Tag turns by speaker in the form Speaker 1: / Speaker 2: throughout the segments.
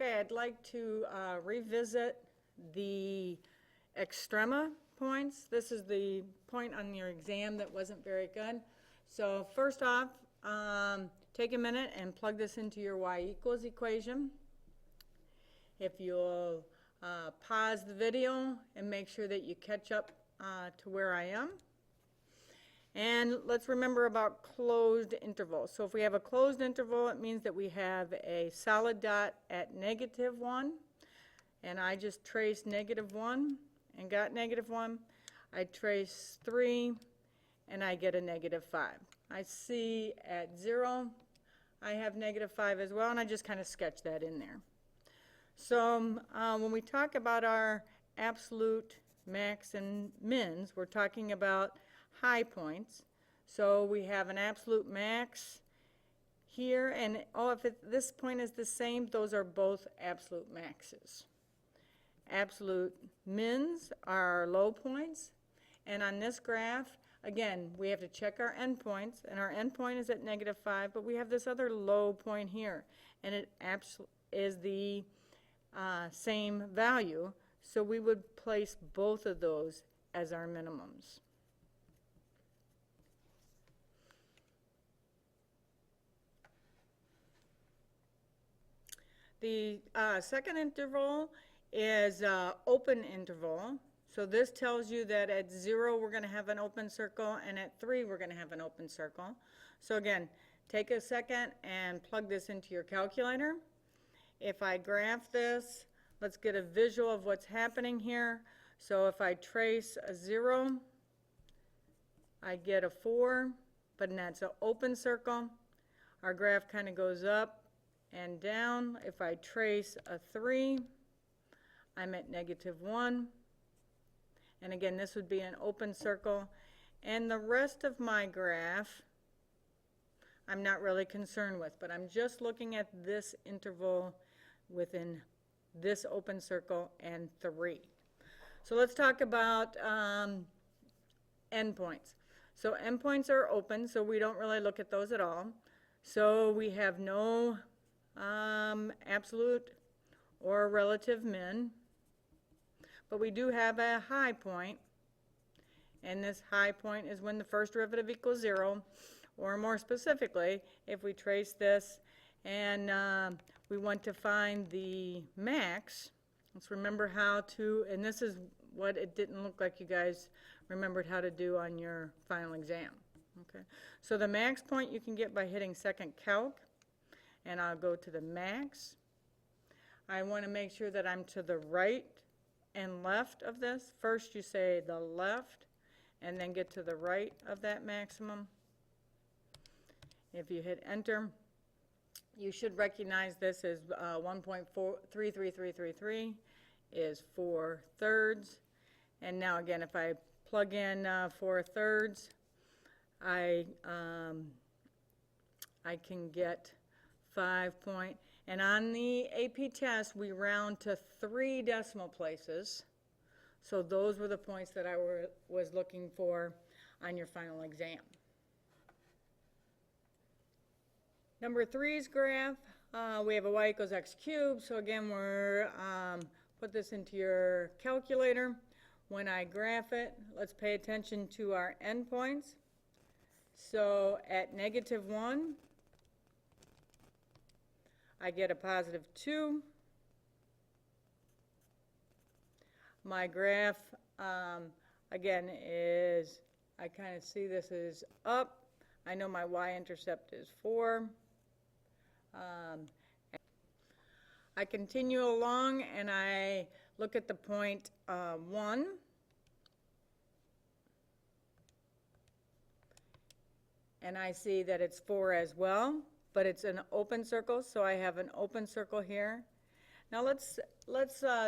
Speaker 1: Okay, I'd like to revisit the Extrema points. This is the point on your exam that wasn't very good. So first off, take a minute and plug this into your y== equation. If you'll pause the video and make sure that you catch up to where I am. And let's remember about closed intervals. So if we have a closed interval, it means that we have a solid dot at -1. And I just traced -1 and got -1. I trace 3 and I get a -5. I see at 0 I have -5 as well, and I just kind of sketch that in there. So when we talk about our absolute max and mins, we're talking about high points. So we have an absolute max here, and if this point is the same, those are both absolute maxes. Absolute mins are our low points, and on this graph, again, we have to check our endpoints, and our endpoint is at -5, but we have this other low point here, and it is the same value, so we would place both of those as our minimums. The second interval is open interval. So this tells you that at 0 we're going to have an open circle, and at 3 we're going to have an open circle. So again, take a second and plug this into your calculator. If I graph this, let's get a visual of what's happening here. So if I trace a 0, I get a 4, but that's an open circle. Our graph kind of goes up and down. If I trace a 3, I'm at -1. And again, this would be an open circle. And the rest of my graph, I'm not really concerned with, but I'm just looking at this interval within this open circle and 3. So let's talk about endpoints. So endpoints are open, so we don't really look at those at all. So we have no absolute or relative min, but we do have a high point, and this high point is when the first derivative equals 0, or more specifically, if we trace this and we want to find the max. Let's remember how to, and this is what it didn't look like you guys remembered how to do on your final exam. Okay, so the max point you can get by hitting second calc, and I'll go to the max. I want to make sure that I'm to the right and left of this. First you say the left, and then get to the right of that maximum. If you hit enter, you should recognize this as 1.33333 is 4/3. And now again, if I plug in 4/3, I can get 5 point, and on the AP test we round to 3 decimal places, so those were the points that I was looking for on your final exam. Number 3's graph, we have a y=x³, so again we're put this into your calculator. When I graph it, let's pay attention to our endpoints. So at -1 I get a +2. My graph, again, is, I kind of see this is up. I know my y-intercept is 4. I continue along and I look at the point 1. And I see that it's 4 as well, but it's an open circle, so I have an open circle here. Now let's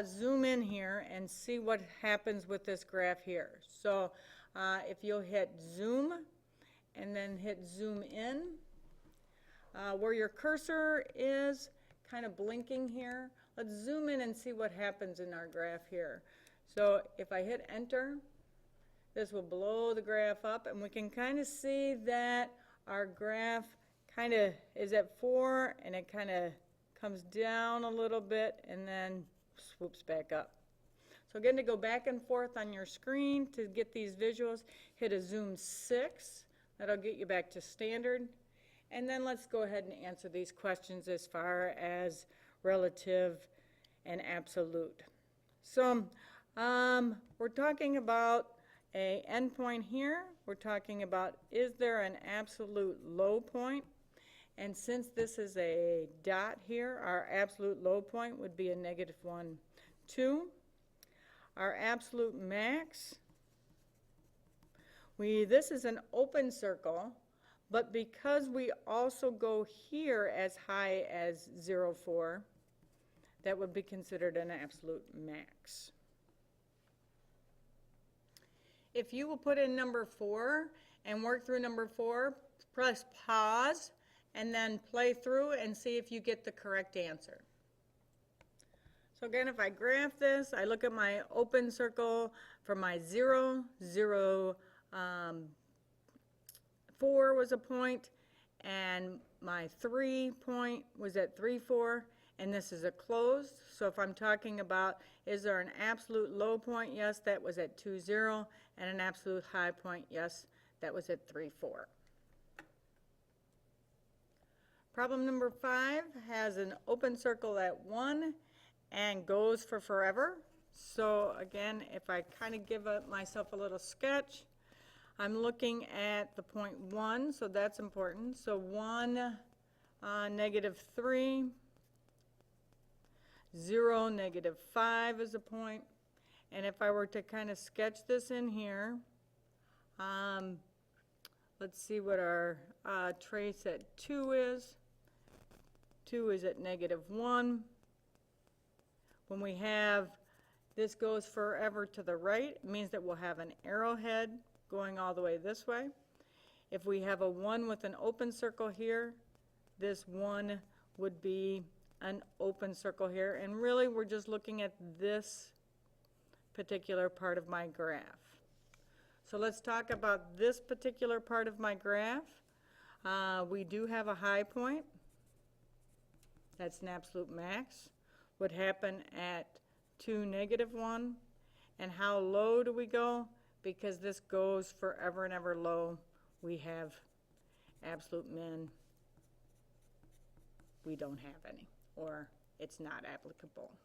Speaker 1: zoom in here and see what happens with this graph here. So if you'll hit zoom and then hit zoom in, where your cursor is kind of blinking here, let's zoom in and see what happens in our graph here. So if I hit enter, this will blow the graph up, and we can kind of see that our graph kind of is at 4, and it kind of comes down a little bit, and then swoops back up. So again, to go back and forth on your screen to get these visuals, hit a zoom 6. That'll get you back to standard. And then let's go ahead and answer these questions as far as relative and absolute. So we're talking about a endpoint here. We're talking about, is there an absolute low point? And since this is a dot here, our absolute low point would be a -1, 2. Our absolute max, this is an open circle, but because we also go here as high as 0.4, that would be considered an absolute max. If you will put in number 4 and work through number 4, press pause and then play through and see if you get the correct answer. So again, if I graph this, I look at my open circle for my 0, 0, 4 was a point, and my 3 point was at 3, 4, and this is a closed. So if I'm talking about, is there an absolute low point? Yes, that was at 2, 0, and an absolute high point? Yes, that was at 3, 4. Problem number 5 has an open circle at 1 and goes for forever. So again, if I kind of give myself a little sketch, I'm looking at the point 1, so that's important. So 1, -3, 0, -5 is a point. And if I were to kind of sketch this in here, let's see what our trace at 2 is. 2 is at -1. When we have this goes forever to the right, it means that we'll have an arrowhead going all the way this way. If we have a 1 with an open circle here, this 1 would be an open circle here. And really, we're just looking at this particular part of my graph. So let's talk about this particular part of my graph. We do have a high point. That's an absolute max. Would happen at 2, -1. And how low do we go? Because this goes forever and ever low, we have absolute min. We don't have any, or it's not applicable.